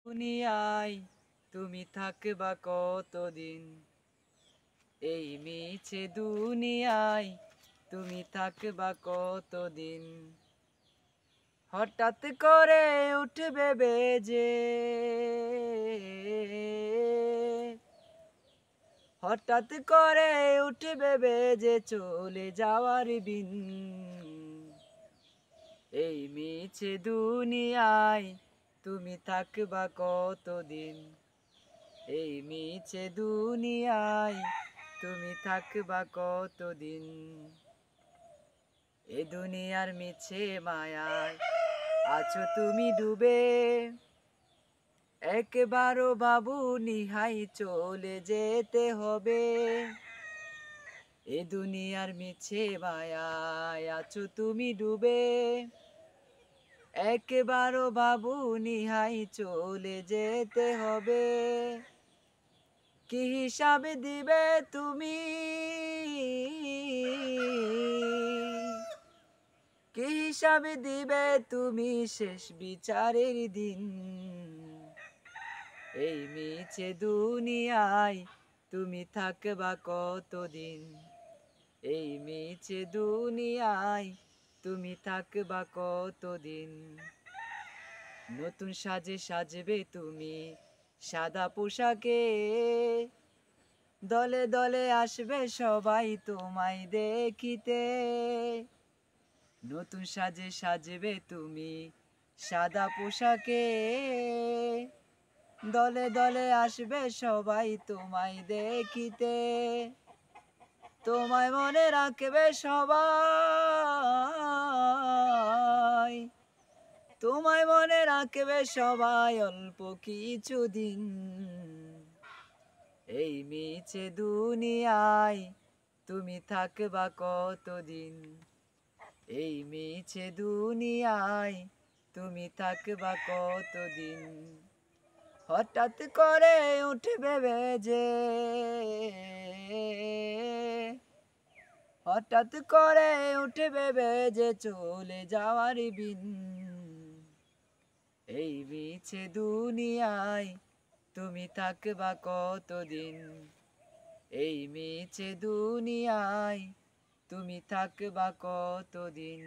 দুনিয়ায় তুমি থাকবা কতদিন? এই মিছে দুনিয়ায় তুমি থাকবা কতদিন? হঠাৎ করে উঠবে বেজে, হঠাৎ করে উঠবে বেজে চলে যাওয়ার বিন। এই মিছে দুনিয়ায় তুমি থাকবা কতদিন? এই মিছে দুনিয়ায় তুমি থাকবা কতদিন? এ দুনিয়ার মিছে মায়ায় আছো তুমি ডুবে, একবারও ভাবুনি হাই চলে যেতে হবে। এ দুনিয়ার মিছে মায়ায় আছো তুমি ডুবে, একবারও ভাবুনি হাই চলে যেতে হবে। কি হিসাব দিবে তুমি, কি হিসাব দিবে তুমি শেষ বিচারের দিন? এই মিছে দুনিয়ায় তুমি থাকবা কতদিন? এই মিছে দুনিয়ায় তুমি থাকবা কতদিন? নতুন সাজে সাজবে তুমি সাদা পোশাকে, দলে দলে আসবে সবাই তোমায় দেখিতে। নতুন সাজে সাজবে তুমি সাদা পোশাকে, দলে দলে আসবে সবাই তোমায় দেখিতে। তোমায় মনে রাখবে সবাই, তোমায় মনে রাখবে সবাই অল্প কিছুদিন। এই মিছে দুনিয়ায় তুমি থাকবা কতদিন? এই মিছে দুনিয়ায় তুমি থাকবা কতদিন? হঠাৎ করে উঠবে বেজে, হঠাৎ করে উঠবে বেজে চলে যাওয়ার বিন। এই মিছে দুনিয়ায় তুমি থাকবা কতদিন? এই মিছে দুনিয়ায় তুমি থাকবা কতদিন?